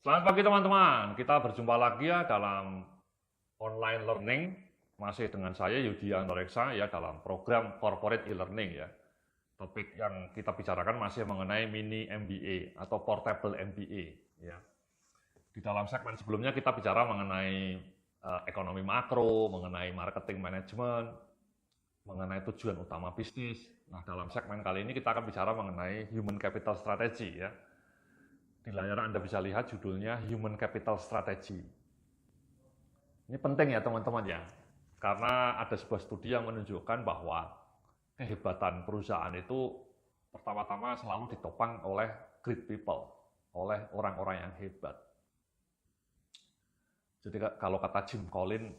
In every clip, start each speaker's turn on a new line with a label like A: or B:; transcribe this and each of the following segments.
A: Selamat pagi teman-teman, kita berjumpa lagi ya dalam online learning, masih dengan saya Yudi Anoreksa ya dalam program Corporate e-learning ya. Topik yang kita bicarakan masih mengenai mini MBA atau portable MBA ya. Di dalam segmen sebelumnya kita bicara mengenai ekonomi makro, mengenai marketing management, mengenai tujuan utama bisnis. Nah, dalam segmen kali ini kita akan bicara mengenai human capital strategy ya. Di layar Anda bisa lihat judulnya Human Capital Strategy. Ini penting ya teman-teman ya, karena ada sebuah studi yang menunjukkan bahwa kehebatan perusahaan itu pertama-tama selalu ditopang oleh great people, oleh orang-orang yang hebat. Jadi kalau kata Jim Collins,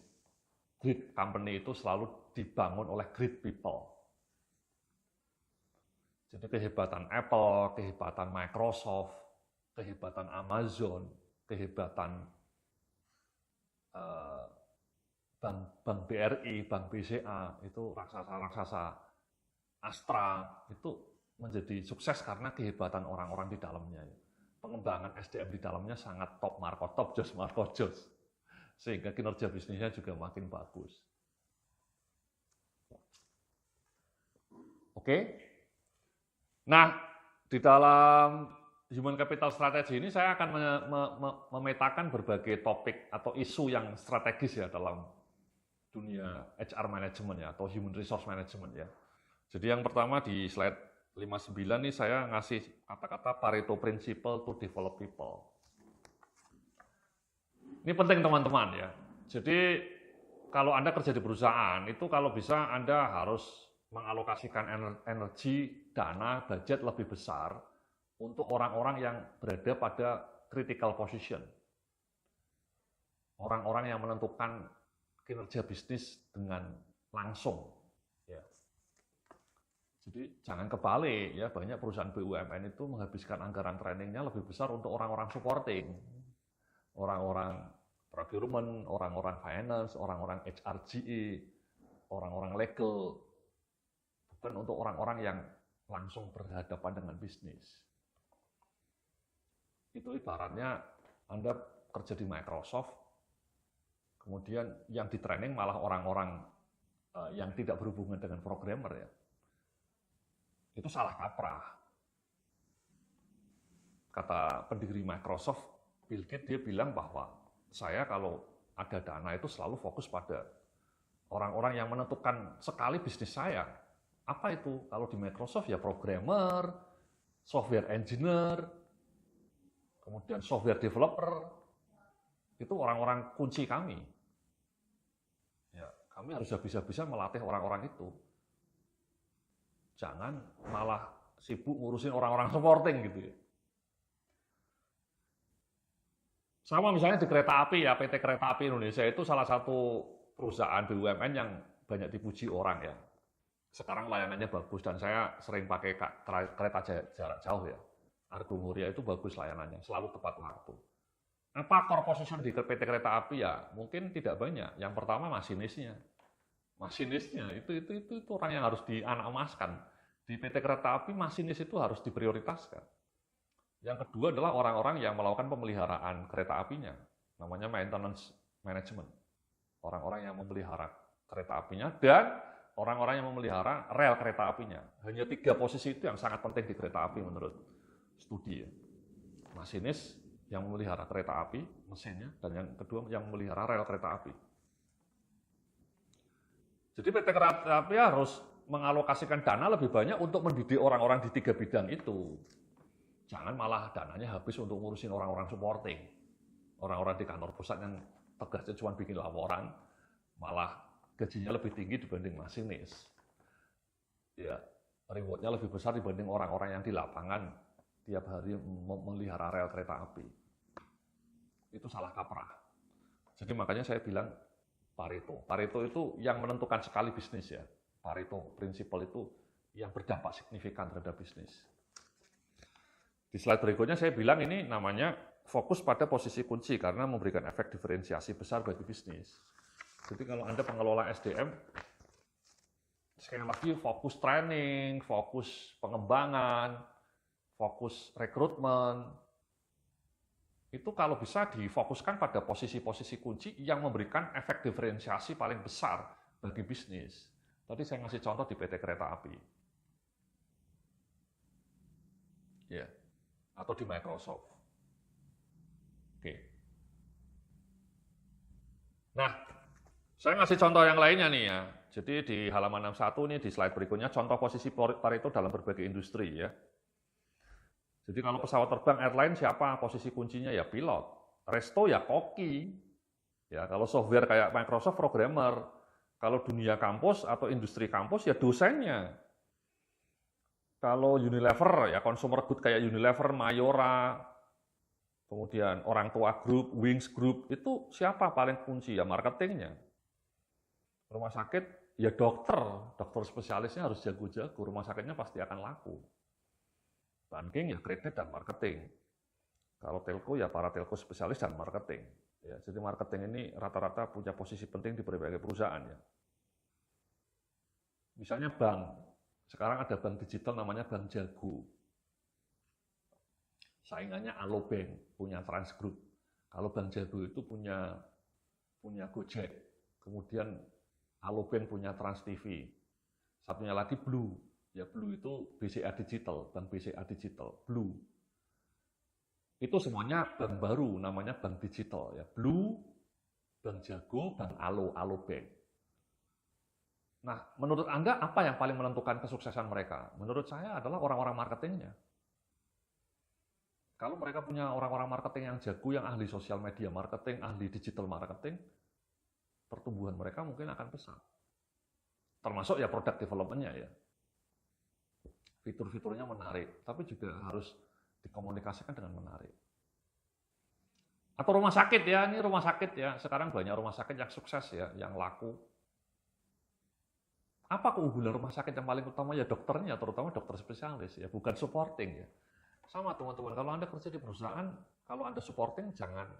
A: great company itu selalu dibangun oleh great people. Jadi kehebatan Apple, kehebatan Microsoft, kehebatan Amazon, kehebatan Bank BRI, Bank BCA, itu raksasa-raksasa Astra, itu menjadi sukses karena kehebatan orang-orang di dalamnya. Pengembangan SDM di dalamnya sangat top Marco, top Jos Marco Jos. Sehingga kinerja bisnisnya juga makin bagus. Oke. Nah, di dalam Human Capital Strategy ini saya akan memetakan berbagai topik atau isu yang strategis ya dalam dunia HR management ya atau Human Resource Management ya. Jadi yang pertama di slide 59 nih saya ngasih kata-kata Pareto Principle to Develop People. Ini penting teman-teman ya. Jadi kalau Anda kerja di perusahaan itu kalau bisa Anda harus mengalokasikan energi, dana, budget lebih besar untuk orang-orang yang berada pada critical position. Orang-orang yang menentukan kinerja bisnis dengan langsung. Ya. Jadi jangan kebalik ya, banyak perusahaan BUMN itu menghabiskan anggaran trainingnya lebih besar untuk orang-orang supporting. Orang-orang procurement, orang-orang finance, orang-orang HRGE, orang-orang legal. Bukan untuk orang-orang yang langsung berhadapan dengan bisnis. Itu ibaratnya Anda kerja di Microsoft, kemudian yang di training malah orang-orang yang tidak berhubungan dengan programmer ya. Itu salah kaprah. Kata pendiri Microsoft, Bill Gates, dia bilang bahwa saya kalau ada dana itu selalu fokus pada orang-orang yang menentukan sekali bisnis saya. Apa itu? Kalau di Microsoft ya programmer, software engineer, kemudian software developer, itu orang-orang kunci kami. Ya, kami harus bisa melatih orang-orang itu. Jangan malah sibuk ngurusin orang-orang supporting gitu ya. Sama misalnya di kereta api ya, PT Kereta Api Indonesia itu salah satu perusahaan BUMN yang banyak dipuji orang ya. Sekarang layanannya bagus dan saya sering pakai kereta jarak jauh ya. Argo Muria itu bagus layanannya, selalu tepat waktu. Apa core position di PT Kereta Api ya? Mungkin tidak banyak. Yang pertama masinisnya. Masinisnya itu orang yang harus dianamaskan. Di PT Kereta Api masinis itu harus diprioritaskan. Yang kedua adalah orang-orang yang melakukan pemeliharaan kereta apinya. Namanya maintenance management. Orang-orang yang memelihara kereta apinya dan orang-orang yang memelihara rel kereta apinya. Hanya 3 posisi itu yang sangat penting di kereta api menurut studi ya. Masinis yang memelihara kereta api, mesinnya, dan yang kedua yang memelihara rel kereta api. Jadi PT Kereta Api harus mengalokasikan dana lebih banyak untuk mendidik orang-orang di 3 bidang itu. Jangan malah dananya habis untuk ngurusin orang-orang supporting. Orang-orang di kantor pusat yang tugasnya cuma bikin laporan, malah gajinya lebih tinggi dibanding masinis. Ya, rewardnya lebih besar dibanding orang-orang yang di lapangan tiap hari memelihara rel kereta api. Itu salah kaprah. Jadi makanya saya bilang Pareto. Pareto itu yang menentukan sekali bisnis ya. Pareto Principle itu yang berdampak signifikan terhadap bisnis. Di slide berikutnya saya bilang ini namanya fokus pada posisi kunci karena memberikan efek diferensiasi besar bagi bisnis. Jadi kalau Anda pengelola SDM, sekali lagi fokus training, fokus pengembangan, fokus rekrutmen, itu itu kalau bisa difokuskan pada posisi-posisi kunci yang memberikan efek diferensiasi paling besar bagi bisnis. Tadi saya ngasih contoh di PT Kereta Api. Ya, atau di Microsoft. Oke. Nah, saya ngasih contoh yang lainnya nih ya. Jadi di halaman 61 nih di slide berikutnya contoh posisi Pareto dalam berbagai industri ya. Jadi kalau pesawat terbang airline siapa posisi kuncinya ya pilot, resto ya koki, ya kalau software kayak Microsoft programmer, kalau dunia kampus atau industri kampus ya dosennya. Kalau Unilever ya consumer good kayak Unilever, Mayora, kemudian orang tua group, Wings Group itu siapa paling kunci ya marketingnya. Rumah sakit ya dokter spesialisnya harus jago-jago, rumah sakitnya pasti akan laku. Banking ya kredit dan marketing. Kalau telco ya para telco spesialis dan marketing. Ya, jadi marketing ini rata-rata punya posisi penting di berbagai perusahaan ya. Misalnya bank, sekarang ada bank digital namanya Bank Jago. Saingannya Alobank, punya Transgroup. Kalau Bank Jago itu punya Gojek, kemudian Alobank punya Trans TV. Satunya lagi Blue. Ya Blue itu BCA Digital, Bank BCA Digital, Blue. Itu semuanya bank baru, namanya bank digital ya. Blue, Bank Jago, Bank Alobank. Nah, menurut Anda apa yang paling menentukan kesuksesan mereka? Menurut saya adalah orang-orang marketingnya. Kalau mereka punya orang-orang marketing yang jago, yang ahli sosial media marketing, ahli digital marketing, pertumbuhan mereka mungkin akan pesat. Termasuk ya product development-nya ya. Fitur-fiturnya menarik, tapi juga harus dikomunikasikan dengan menarik. Atau rumah sakit ya, ini rumah sakit ya. Sekarang banyak rumah sakit yang sukses ya, yang laku. Apa keunggulan rumah sakit yang paling utama? Ya dokternya, terutama dokter spesialis ya, bukan supporting ya. Sama teman-teman, kalau Anda kerja di perusahaan, kalau Anda supporting jangan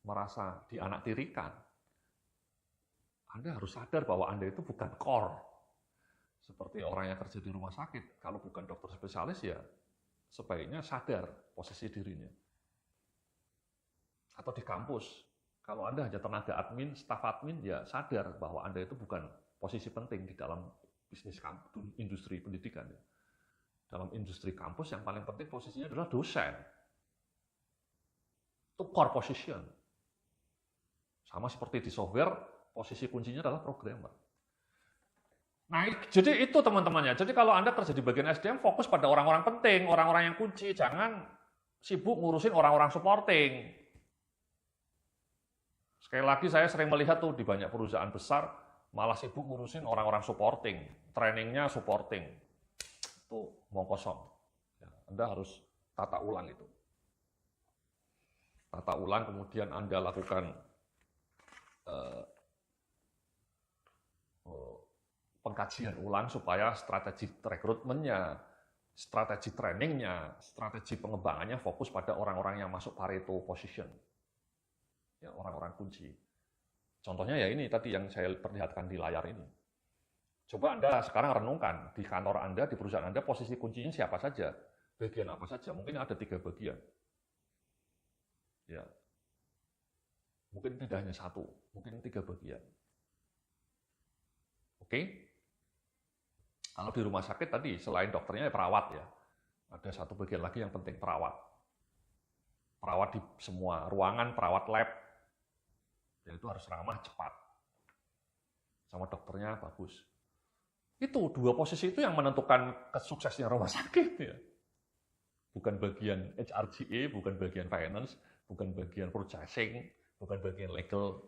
A: merasa dianaktirikan. Anda harus sadar bahwa Anda itu bukan core. Seperti orang yang kerja di rumah sakit, kalau bukan dokter spesialis ya sebaiknya sadar posisi dirinya. Atau di kampus, kalau Anda hanya tenaga admin, staf admin, ya sadar bahwa Anda itu bukan posisi penting di dalam bisnis industri pendidikan. Ya. Dalam industri kampus yang paling penting posisinya adalah dosen. Itu core position. Sama seperti di software, posisi kuncinya adalah programmer. Nah, jadi itu teman-temannya. Jadi kalau Anda kerja di bagian SDM, fokus pada orang-orang penting, orang-orang yang kunci. Jangan sibuk ngurusin orang-orang supporting. Sekali lagi saya sering melihat tuh di banyak perusahaan besar, malah sibuk ngurusin orang-orang supporting. Trainingnya supporting. Itu mau kosong. Ya, Anda harus tata ulang itu. Tata ulang, kemudian Anda lakukan pengkajian ulang supaya strategi rekrutmennya, strategi trainingnya, strategi pengembangannya fokus pada orang-orang yang masuk Pareto position. Ya, orang-orang kunci. Contohnya ya ini tadi yang saya perlihatkan di layar ini. Coba Anda sekarang renungkan, di kantor Anda, di perusahaan Anda, posisi kuncinya siapa saja? Bagian apa saja? Mungkin ada 3 bagian. Ya. Mungkin tidak hanya 1, mungkin 3 bagian. Oke? Kalau di rumah sakit tadi, selain dokternya ya perawat ya. Ada 1 bagian lagi yang penting, perawat. Perawat di semua ruangan, perawat lab. Ya itu harus ramah, cepat. Sama dokternya bagus. Itu 2 posisi itu yang menentukan kesuksesnya rumah sakit ya. Bukan bagian HRGE, bukan bagian finance, bukan bagian purchasing, bukan bagian legal,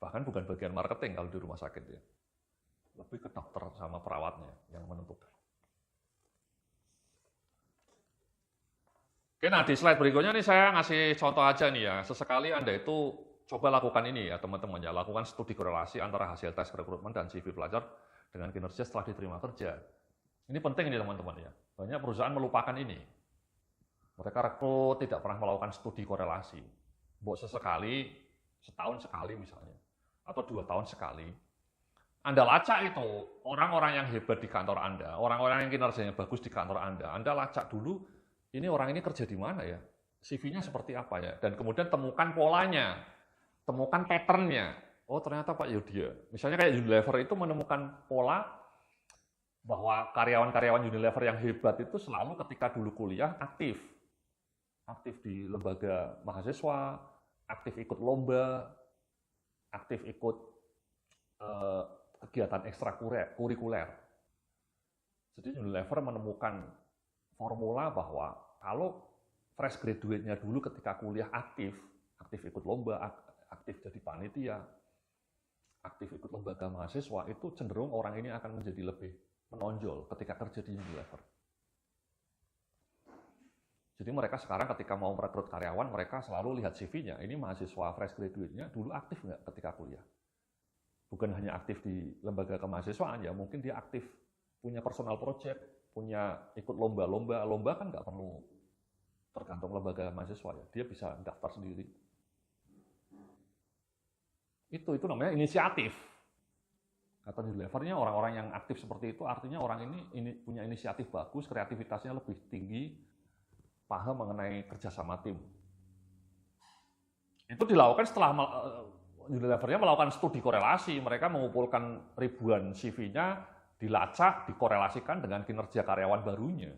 A: bahkan bukan bagian marketing kalau di rumah sakit ya. Lebih ke dokter sama perawatnya yang menentukan. Oke, nah di slide berikutnya nih saya ngasih contoh aja nih ya. Sesekali Anda itu coba lakukan ini ya teman-teman ya. Lakukan studi korelasi antara hasil tes rekrutmen dan CV pelajar dengan kinerja setelah diterima kerja. Ini penting nih teman-teman ya. Banyak perusahaan melupakan ini. Mereka rekrut tidak pernah melakukan studi korelasi. Buat sesekali, setahun sekali misalnya. Atau 2 tahun sekali. Anda lacak itu orang-orang yang hebat di kantor Anda, orang-orang yang kinerjanya bagus di kantor Anda lacak dulu, ini orang ini kerja di mana ya? CV-nya seperti apa ya, dan kemudian temukan polanya, temukan pattern-nya. Oh ternyata Pak Yudia, misalnya kayak Unilever itu menemukan pola bahwa karyawan-karyawan Unilever yang hebat itu selalu ketika dulu kuliah aktif di lembaga mahasiswa, aktif ikut lomba, aktif ikut kegiatan ekstrakurikuler. Jadi Unilever menemukan formula bahwa kalau fresh graduate-nya dulu ketika kuliah aktif ikut lomba, aktif jadi panitia, aktif ikut lembaga mahasiswa, itu cenderung orang ini akan menjadi lebih menonjol ketika kerja di Unilever. Jadi mereka sekarang ketika mau merekrut karyawan, mereka selalu lihat CV-nya. Ini mahasiswa fresh graduate-nya dulu aktif nggak ketika kuliah? Bukan hanya aktif di lembaga kemahasiswaan ya, mungkin dia aktif punya personal project, punya ikut lomba-lomba. Lomba kan nggak perlu tergantung lembaga mahasiswa ya, dia bisa daftar sendiri. Itu namanya inisiatif. Kata Unilever-nya orang-orang yang aktif seperti itu artinya orang ini punya inisiatif bagus, kreativitasnya lebih tinggi, paham mengenai kerjasama tim. Itu dilakukan setelah Unilever-nya melakukan studi korelasi. Mereka mengumpulkan ribuan CV-nya, dilacak, dikorelasikan dengan kinerja karyawan barunya.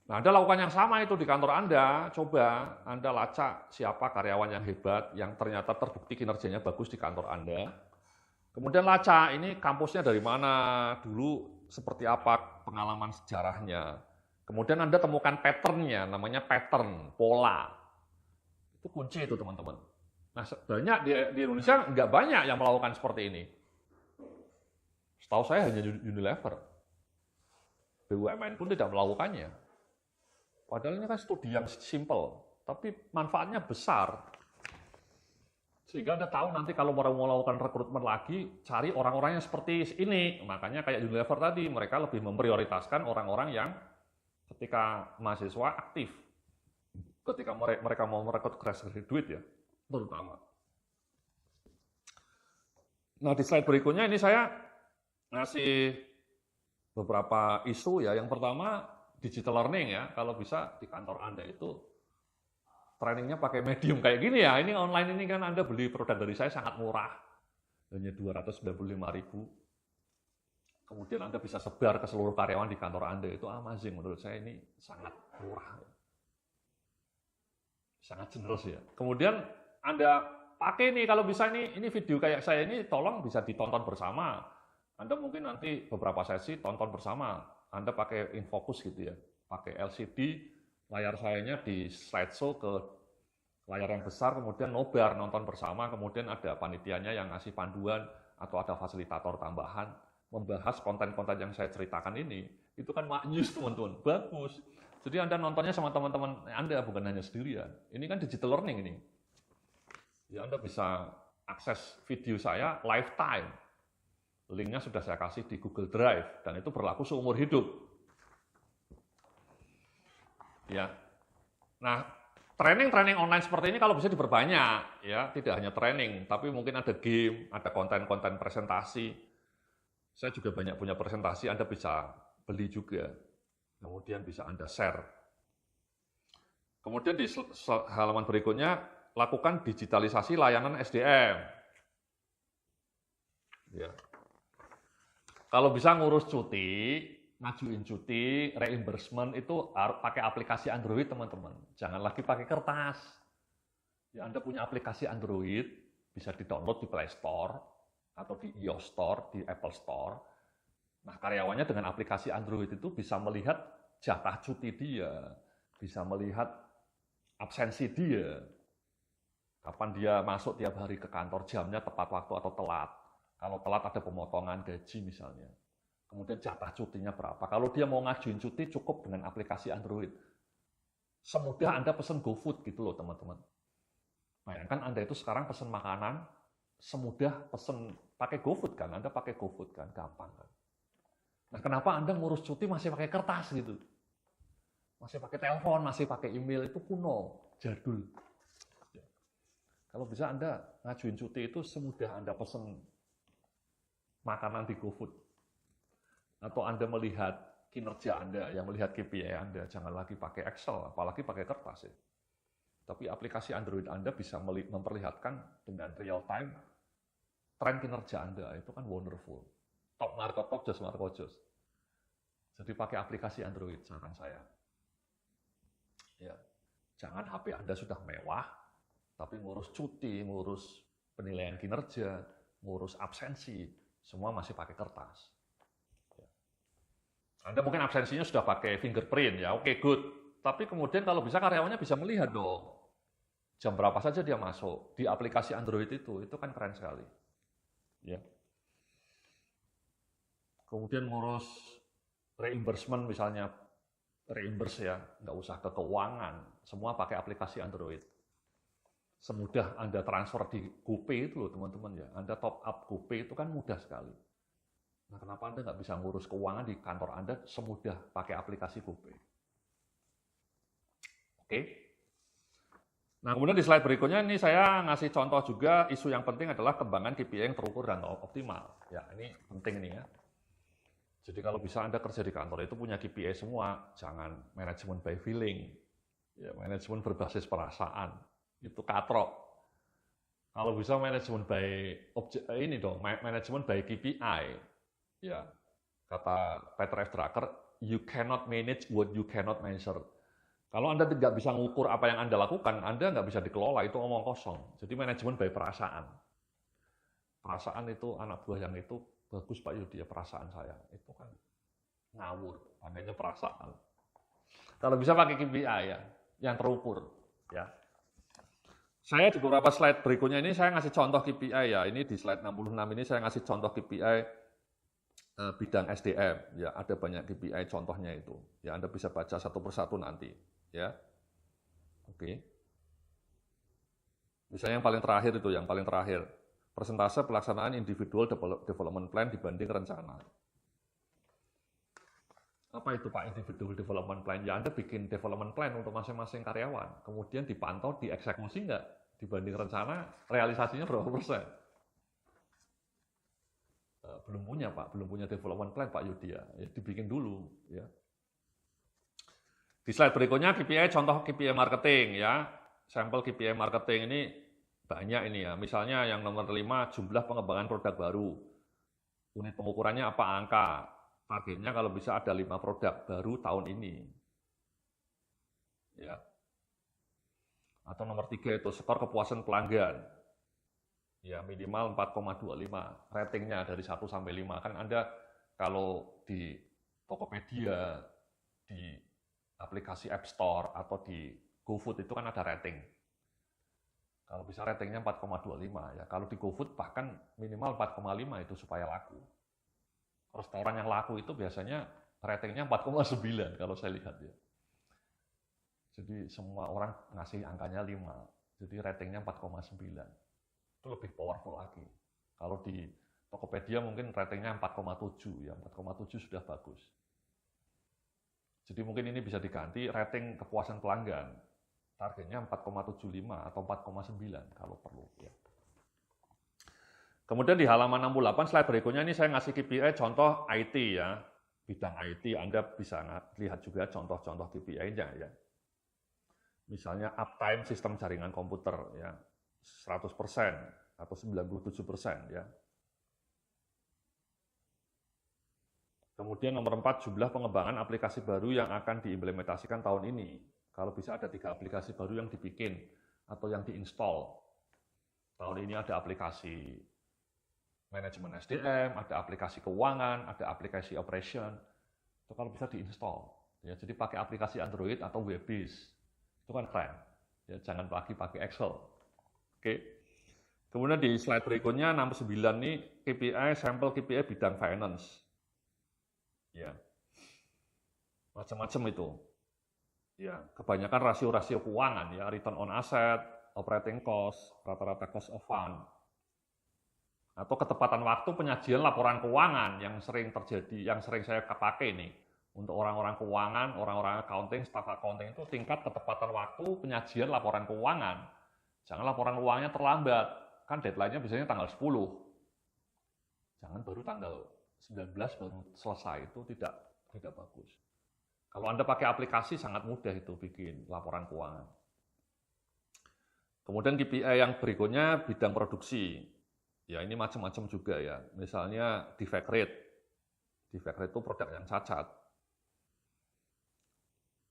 A: Nah, Anda lakukan yang sama itu di kantor Anda. Coba Anda lacak siapa karyawan yang hebat, yang ternyata terbukti kinerjanya bagus di kantor Anda. Kemudian lacak, ini kampusnya dari mana, dulu seperti apa pengalaman sejarahnya. Kemudian Anda temukan pattern-nya, namanya pattern, pola. Itu kunci itu teman-teman. Nah, sebenarnya di Indonesia nggak banyak yang melakukan seperti ini. Setahu saya hanya Unilever. BUMN pun tidak melakukannya. Padahal ini kan studi yang simple, tapi manfaatnya besar. Sehingga Anda tahu nanti kalau mau melakukan rekrutmen lagi, cari orang-orang yang seperti ini. Makanya kayak Unilever tadi, mereka lebih memprioritaskan orang-orang yang ketika mahasiswa aktif. Ketika mereka mau merekrut fresh graduate ya, terutama. Nah, di slide berikutnya ini saya ngasih beberapa isu ya. Yang pertama, digital learning ya. Kalau bisa di kantor Anda itu trainingnya pakai medium kayak gini ya. Ini online ini kan Anda beli produk dari saya sangat murah. Hanya 295.000. Kemudian Anda bisa sebar ke seluruh karyawan di kantor Anda. Itu amazing menurut saya, ini sangat murah. Sangat generous ya. Kemudian Anda pakai nih kalau bisa ini video kayak saya ini tolong bisa ditonton bersama. Anda mungkin nanti beberapa sesi tonton bersama. Anda pakai infocus gitu ya, pakai LCD, layar sayanya di slideshow ke layar yang besar, kemudian nobar, nonton bersama, kemudian ada panitianya yang ngasih panduan, atau ada fasilitator tambahan, membahas konten-konten yang saya ceritakan ini. Itu kan maknyus teman-teman, bagus. Jadi Anda nontonnya sama teman-teman Anda, bukan hanya sendirian. Ini kan digital learning ini. Ya Anda bisa akses video saya lifetime. Linknya sudah saya kasih di Google Drive, dan itu berlaku seumur hidup. Ya. Nah, training online seperti ini kalau bisa diperbanyak, ya, tidak hanya training, tapi mungkin ada game, ada konten-konten presentasi. Saya juga banyak punya presentasi, Anda bisa beli juga. Kemudian bisa Anda share. Kemudian di halaman berikutnya, lakukan digitalisasi layanan SDM. Ya. Kalau bisa ngurus cuti, ngajuin cuti, reimbursement itu pakai aplikasi Android teman-teman. Jangan lagi pakai kertas. Ya, Anda punya aplikasi Android, bisa di-download di Play Store, atau di iOS Store, di Apple Store. Nah, karyawannya dengan aplikasi Android itu bisa melihat jatah cuti dia, bisa melihat absensi dia, kapan dia masuk tiap hari ke kantor, jamnya tepat waktu atau telat. Kalau telat ada pemotongan gaji misalnya. Kemudian jatah cutinya berapa. Kalau dia mau ngajuin cuti cukup dengan aplikasi Android. Semudah Anda pesen GoFood gitu loh teman-teman. Bayangkan Anda itu sekarang pesen makanan, semudah pesen pakai GoFood kan. Anda pakai GoFood kan, gampang kan. Nah kenapa Anda ngurus cuti masih pakai kertas gitu? Masih pakai telepon, masih pakai email, itu kuno, jadul. Kalau bisa Anda ngajuin cuti itu semudah Anda pesen makanan di GoFood. Atau Anda melihat kinerja Anda, yang melihat KPI Anda. Jangan lagi pakai Excel, apalagi pakai kertas ya. Tapi aplikasi Android Anda bisa memperlihatkan dengan real time tren kinerja Anda. Itu kan wonderful. Top market top, just market just. Jadi pakai aplikasi Android, saran saya. Ya. Jangan HP Anda sudah mewah, tapi ngurus cuti, ngurus penilaian kinerja, ngurus absensi, semua masih pakai kertas. Ya. Anda mungkin absensinya sudah pakai fingerprint, ya oke, good. Tapi kemudian kalau bisa karyawannya bisa melihat dong, jam berapa saja dia masuk di aplikasi Android itu kan keren sekali. Ya. Kemudian ngurus reimbursement misalnya, reimburse ya, nggak usah ke keuangan, semua pakai aplikasi Android. Semudah Anda transfer di GoPay itu loh teman-teman ya, Anda top up GoPay itu kan mudah sekali. Nah kenapa Anda nggak bisa ngurus keuangan di kantor Anda semudah pakai aplikasi GoPay? Oke. Nah kemudian di slide berikutnya ini saya ngasih contoh juga, isu yang penting adalah kembangan KPI yang terukur dan optimal. Ya ini penting nih ya. Jadi kalau bisa Anda kerja di kantor itu punya KPI semua, jangan manajemen by feeling, ya, manajemen berbasis perasaan, itu katrok. Kalau bisa manajemen by ini dong, manajemen by KPI, ya kata Peter F. Drucker, you cannot manage what you cannot measure. Kalau Anda tidak bisa mengukur apa yang Anda lakukan, Anda nggak bisa dikelola, itu omong kosong. Jadi manajemen by perasaan. Perasaan itu anak buah yang itu bagus Pak Yudi ya, perasaan saya itu kan ngawur, makanya perasaan. Kalau bisa pakai KPI ya, yang terukur ya. Saya di beberapa slide berikutnya ini saya ngasih contoh KPI ya. Ini di slide 66 ini saya ngasih contoh KPI bidang SDM ya. Ada banyak KPI contohnya itu. Ya Anda bisa baca satu persatu nanti ya. Oke. Misalnya yang paling terakhir itu, yang paling terakhir. Persentase pelaksanaan individual development plan dibanding rencana. Apa itu Pak individual development plan? Ya Anda bikin development plan untuk masing-masing karyawan, kemudian dipantau, dieksekusi nggak dibanding rencana, realisasinya berapa persen? Belum punya Pak, belum punya development plan Pak Yudi ya, dibikin dulu ya. Di slide berikutnya KPI, contoh KPI marketing ya, sampel KPI marketing ini banyak ini ya, misalnya yang nomor 5 jumlah pengembangan produk baru, unit pengukurannya apa angka, targetnya kalau bisa ada 5 produk baru tahun ini. Ya. Atau nomor 3 itu skor kepuasan pelanggan. Ya, minimal 4,25 ratingnya dari 1 sampai 5. Kan Anda kalau di Tokopedia, di aplikasi App Store atau di GoFood itu kan ada rating. Kalau bisa ratingnya 4,25 ya. Kalau di GoFood bahkan minimal 4,5 itu supaya laku. Restoran yang laku itu biasanya ratingnya 4,9 kalau saya lihat ya. Jadi semua orang ngasih angkanya 5. Jadi ratingnya 4,9. Itu lebih powerful lagi. Kalau di Tokopedia mungkin ratingnya 4,7 ya. 4,7 sudah bagus. Jadi mungkin ini bisa diganti rating kepuasan pelanggan. Targetnya 4,75 atau 4,9 kalau perlu ya. Kemudian di halaman 68 slide berikutnya ini saya ngasih KPI contoh IT ya. Bidang IT Anda bisa lihat juga contoh-contoh KPI-nya ya. Misalnya uptime sistem jaringan komputer ya 100% atau 97% ya. Kemudian nomor 4 jumlah pengembangan aplikasi baru yang akan diimplementasikan tahun ini. Kalau bisa ada 3 aplikasi baru yang dibikin atau yang diinstal. Tahun ini ada aplikasi manajemen SDM, ada aplikasi keuangan, ada aplikasi operation. Itu kalau bisa diinstal. Ya, jadi pakai aplikasi Android atau web-based. Itu kan keren. Ya, jangan lagi pakai Excel. Oke. Kemudian di slide berikutnya 69 nih KPI sampel KPI bidang finance. Ya. Macam-macam itu. Ya, kebanyakan rasio-rasio keuangan ya, return on asset, operating cost, rata-rata cost of fund. Atau ketepatan waktu penyajian laporan keuangan yang sering terjadi, yang sering saya pakai nih. Untuk orang-orang keuangan, orang-orang accounting, staff accounting itu tingkat ketepatan waktu penyajian laporan keuangan. Jangan laporan keuangannya terlambat. Kan deadline-nya biasanya tanggal 10. Jangan baru tanggal 19 baru selesai, itu tidak tidak bagus. Kalau Anda pakai aplikasi sangat mudah itu bikin laporan keuangan. Kemudian KPI yang berikutnya bidang produksi. Ya ini macam-macam juga ya. Misalnya defect rate. Defect rate itu produk yang cacat.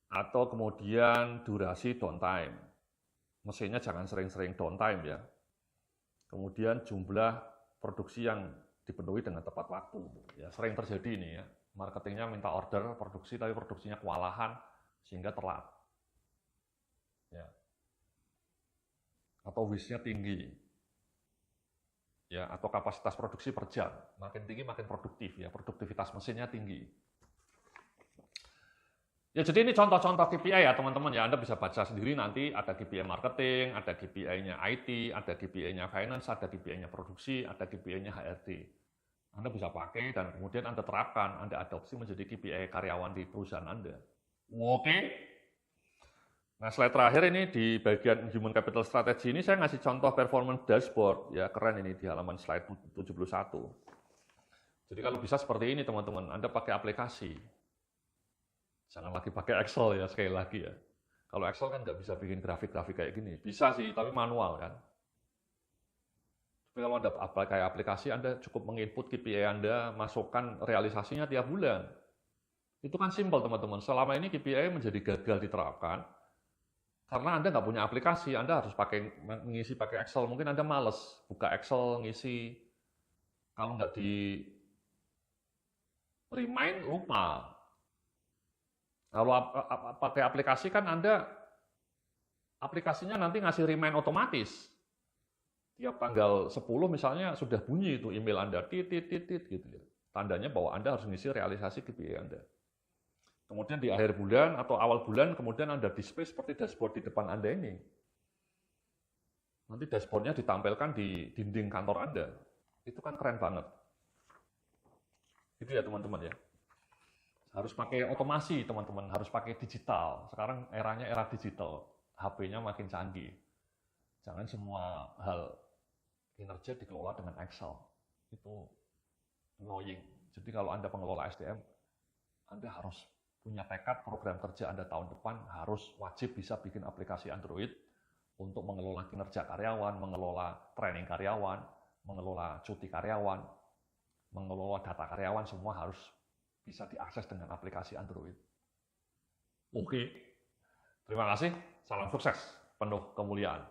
A: Atau kemudian durasi downtime. Mesinnya jangan sering-sering downtime ya. Kemudian jumlah produksi yang dipenuhi dengan tepat waktu. Ya sering terjadi ini ya. Marketingnya minta order produksi tapi produksinya kewalahan sehingga telat. Ya. Atau waste-nya tinggi. Ya, atau kapasitas produksi per jam. Makin tinggi makin produktif ya, produktivitas mesinnya tinggi. Ya, jadi ini contoh-contoh KPI ya teman-teman ya, Anda bisa baca sendiri nanti ada KPI marketing, ada KPI-nya IT, ada KPI-nya finance, ada KPI-nya produksi, ada KPI-nya HRD. Anda bisa pakai dan kemudian Anda terapkan, Anda adopsi menjadi KPI karyawan di perusahaan Anda. Oke. Nah, slide terakhir ini di bagian Human Capital Strategy ini saya ngasih contoh performance dashboard. Ya, keren ini di halaman slide 71. Jadi kalau bisa seperti ini teman-teman, Anda pakai aplikasi. Jangan lagi pakai Excel ya, sekali lagi ya. Kalau Excel kan nggak bisa bikin grafik-grafik kayak gini. Bisa sih, tapi manual kan. Tapi kalau Anda pakai aplikasi, Anda cukup menginput KPI Anda, masukkan realisasinya tiap bulan. Itu kan simpel teman-teman. Selama ini KPI menjadi gagal diterapkan, karena Anda nggak punya aplikasi, Anda harus mengisi pakai Excel. Mungkin Anda males buka Excel, ngisi. Kalau nggak di remind, lupa. Kalau pakai aplikasi kan Anda, aplikasinya nanti ngasih remind otomatis. Tiap tanggal 10 misalnya sudah bunyi itu email Anda, titit gitu ya. Tandanya bahwa Anda harus ngisi realisasi KPI Anda. Kemudian di akhir bulan atau awal bulan, kemudian Anda display seperti dashboard di depan Anda ini. Nanti dashboardnya ditampilkan di dinding kantor Anda. Itu kan keren banget. Itu ya teman-teman ya. Harus pakai otomasi teman-teman, harus pakai digital. Sekarang eranya era digital, HP-nya makin canggih. Jangan semua hal kinerja dikelola dengan Excel. Itu annoying. Jadi kalau Anda pengelola SDM, Anda harus punya tekad program kerja Anda tahun depan harus wajib bisa bikin aplikasi Android untuk mengelola kinerja karyawan, mengelola training karyawan, mengelola cuti karyawan, mengelola data karyawan, semua harus bisa diakses dengan aplikasi Android. Oke, terima kasih, salam sukses, penuh kemuliaan.